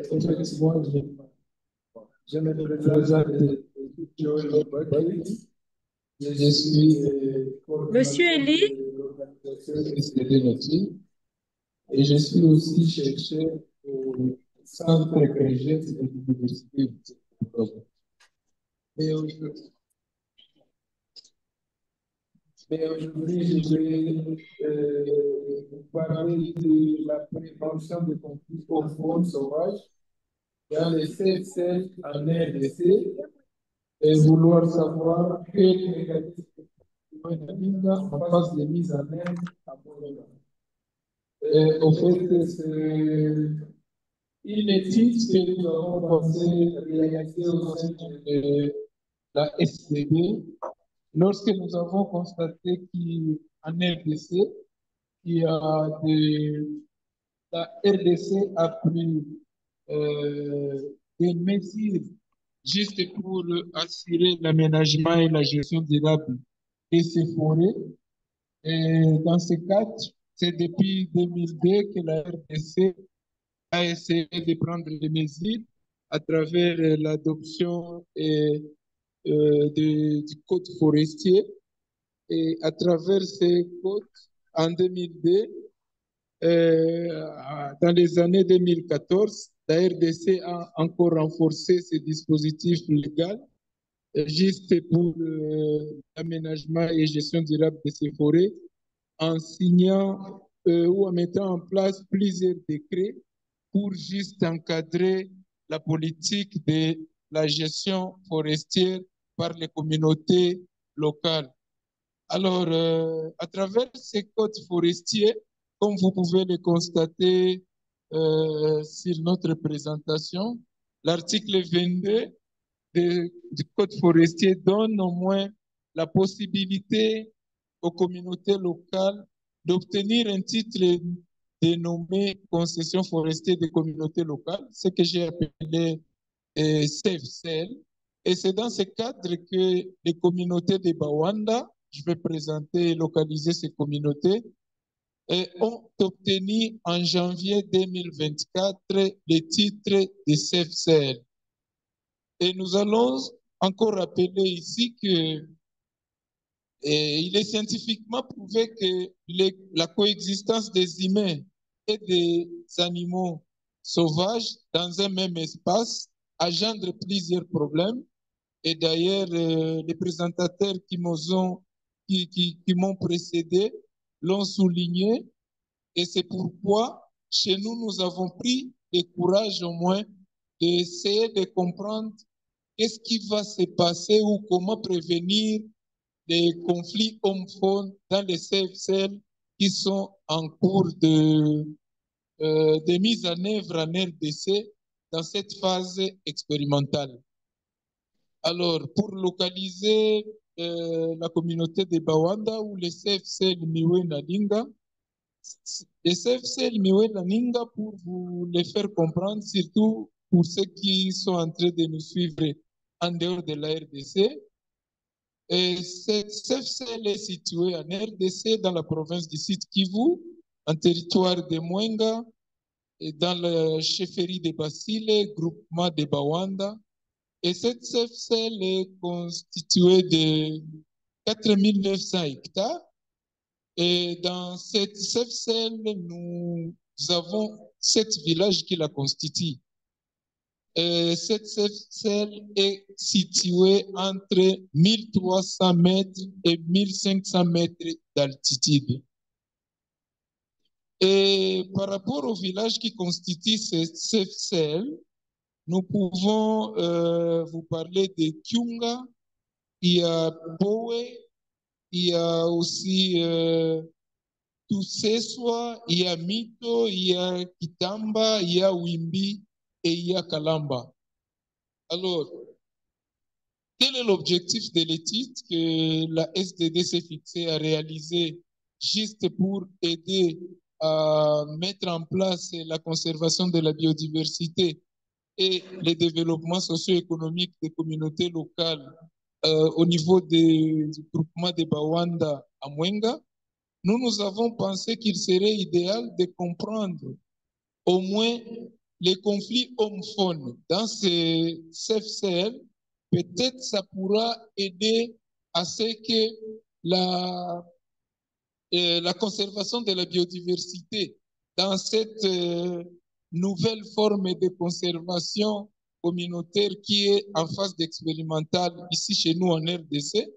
Effectivement, je me présente Joël Bakri. Je suis Monsieur coordinateur Elie, de l'organisation SDD Noti et je suis aussi chercheur au Centre Crégette de l'Université de Togo. Et aujourd'hui, je vais vous parler de la prévention des conflits au fond sauvage dans les 7 selles en RDC et vouloir savoir quel mécanisme en phase de mise en œuvre à Montréal. Au fait, c'est une étude que nous avons pensé réaliser au sein de la SDB lorsque nous avons constaté qu'en RDC, la RDC a pris des mesures juste pour assurer l'aménagement et la gestion durable de ces forêts. Et dans ce cadre, c'est depuis 2002 que la RDC a essayé de prendre des mesures à travers l'adoption du code forestier. Et à travers ces codes, en 2002, dans les années 2014, la RDC a encore renforcé ses dispositifs légaux juste pour l'aménagement et gestion durable de ces forêts en signant ou en mettant en place plusieurs décrets pour juste encadrer la politique de la gestion forestière par les communautés locales. Alors, à travers ces codes forestiers, comme vous pouvez le constater sur notre présentation, l'article 22 du code forestier donne au moins la possibilité aux communautés locales d'obtenir un titre dénommé concession forestière des communautés locales, ce que j'ai appelé CFCL. Et c'est dans ce cadre que les communautés de Bawanda, je vais présenter et localiser ces communautés, ont obtenu en janvier 2024 le titre de CFCL. Et nous allons encore rappeler ici que il est scientifiquement prouvé que la coexistence des humains et des animaux sauvages dans un même espace engendre plusieurs problèmes. Et d'ailleurs, les présentateurs qui m'ont précédé l'ont souligné. Et c'est pourquoi, chez nous, nous avons pris le courage au moins d'essayer de comprendre qu'est-ce qui va se passer ou comment prévenir les conflits hommes-femmes dans les CFCL qui sont en cours de mise en œuvre en RDC dans cette phase expérimentale. Alors, pour localiser la communauté de Bawanda ou les CFCL Miwe Nalinga, les CFCL Miwe Nalinga, pour vous les faire comprendre, surtout pour ceux qui sont en train de nous suivre en dehors de la RDC, et cette CFCL est située en RDC dans la province du Sud Kivu, en territoire de Mwenga, et dans la chefferie de Basile, groupement de Bawanda. Et cette CFCL est constituée de 4900 hectares. Et dans cette CFCL, nous avons 7 villages qui la constituent. Et cette CFCL est située entre 1300 mètres et 1500 mètres d'altitude. Et par rapport aux villages qui constituent cette CFCL, nous pouvons vous parler de Kyunga, il y a Bowe, il y a aussi Tuseswa, il y a Mito, il y a Kitamba, il y a Wimbi et il y a Kalamba. Alors, quel est l'objectif de l'étude que la SDD s'est fixée à réaliser juste pour aider à mettre en place la conservation de la biodiversité et le développement socio-économique des communautés locales au niveau du groupement de Bawanda à Mwenga? Nous avons pensé qu'il serait idéal de comprendre au moins les conflits hommes-femmes dans ces CFCL, peut-être ça pourra aider à ce que la conservation de la biodiversité dans cette nouvelle forme de conservation communautaire qui est en phase d'expérimental ici chez nous en RDC,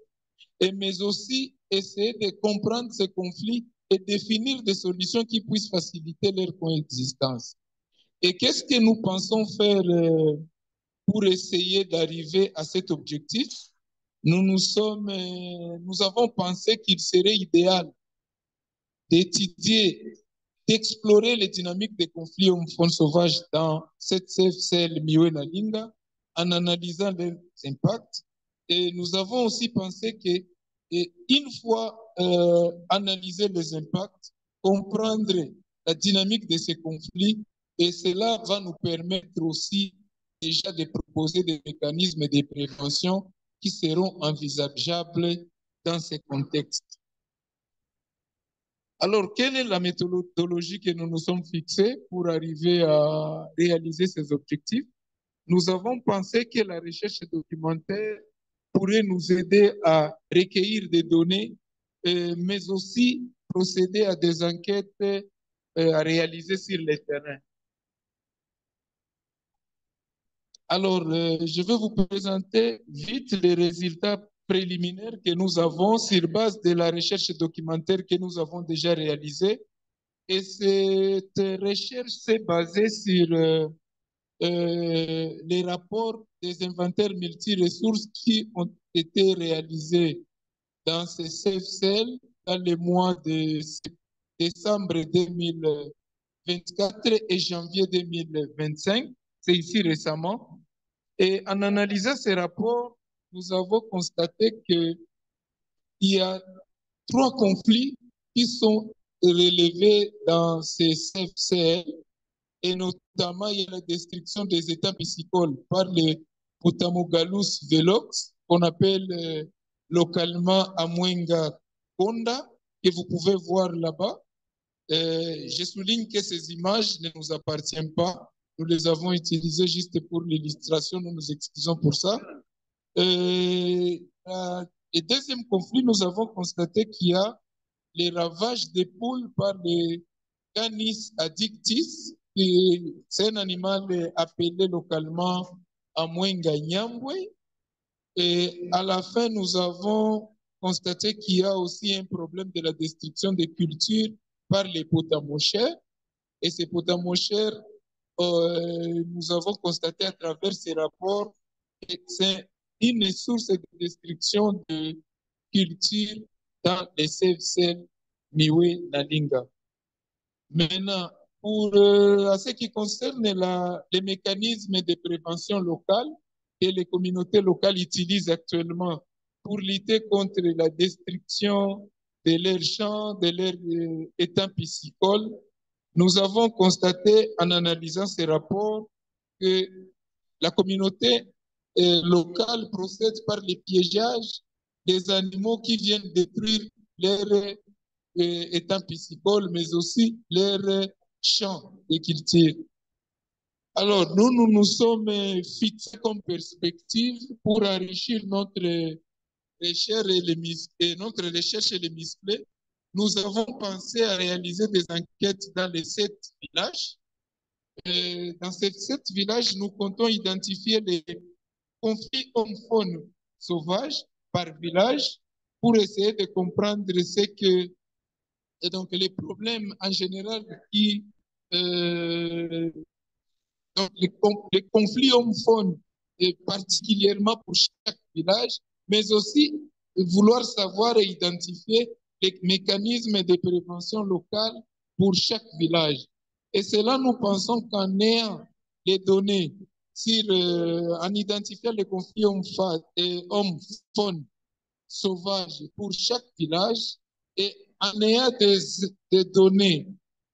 mais aussi essayer de comprendre ces conflits et définir des solutions qui puissent faciliter leur coexistence. Et qu'est-ce que nous pensons faire pour essayer d'arriver à cet objectif? Nous avons pensé qu'il serait idéal d'étudier, d'explorer les dynamiques des conflits hommes-femmes sauvages dans cette CFCL Miwe Nalinga en analysant leurs impacts. Et nous avons aussi pensé que, une fois analysé les impacts, comprendre la dynamique de ces conflits, et cela va nous permettre aussi déjà de proposer des mécanismes de prévention qui seront envisageables dans ces contextes. Alors, quelle est la méthodologie que nous nous sommes fixés pour arriver à réaliser ces objectifs? Nous avons pensé que la recherche documentaire pourrait nous aider à recueillir des données, mais aussi procéder à des enquêtes à réaliser sur le terrain. Alors, je vais vous présenter vite les résultats préliminaires que nous avons sur base de la recherche documentaire que nous avons déjà réalisée. Et cette recherche s'est basée sur les rapports des inventaires multiressources qui ont été réalisés dans ces CFCL dans les mois de décembre 2024 et janvier 2025. C'est ici récemment. Et en analysant ces rapports, nous avons constaté qu'il y a 3 conflits qui sont relevés dans ces CFCL, et notamment il y a la destruction des étangs piscicoles par les Potamogalus velox, qu'on appelle localement Amwenga Konda, que vous pouvez voir là-bas. Je souligne que ces images ne nous appartiennent pas. Nous les avons utilisées juste pour l'illustration, nous nous excusons pour ça. Et deuxième conflit, nous avons constaté qu'il y a les ravages des poules par les Canis addictis, c'est un animal appelé localement Amwenga Nyambwe. Et à la fin, nous avons constaté qu'il y a aussi un problème de la destruction des cultures par les potamochères. Et ces potamochères, nous avons constaté à travers ces rapports que c'est une source de destruction de cultures dans les CFCL Miwe Nalinga. Maintenant, pour ce qui concerne les mécanismes de prévention locale que les communautés locales utilisent actuellement pour lutter contre la destruction de leurs champs, de leurs étangs piscicoles, nous avons constaté en analysant ces rapports que la communauté locale procède par le piégeage des animaux qui viennent détruire leurs étangs piscicoles, mais aussi leurs champs de culture. Alors, nous nous sommes fixés comme perspective pour enrichir notre recherche et les muscler. Nous avons pensé à réaliser des enquêtes dans les 7 villages. Dans ces 7 villages, nous comptons identifier les conflits hommes-faunes sauvages par village pour essayer de comprendre ce que et donc les problèmes en général qui donc les conflits hommes-faunes, et particulièrement pour chaque village, mais aussi vouloir savoir et identifier les mécanismes de prévention locale pour chaque village. Et cela, nous pensons qu'en ayant les données sur, en identifiant les conflits hommes-faunes sauvages pour chaque village et en ayant des données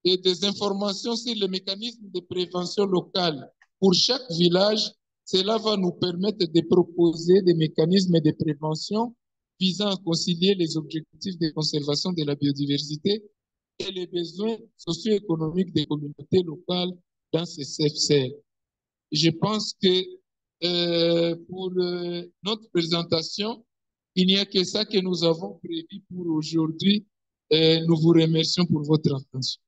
et des informations sur les mécanismes de prévention locale pour chaque village, cela va nous permettre de proposer des mécanismes de prévention visant à concilier les objectifs de conservation de la biodiversité et les besoins socio-économiques des communautés locales dans ces CFCR. Je pense que pour notre présentation, il n'y a que ça que nous avons prévu pour aujourd'hui. Nous vous remercions pour votre attention.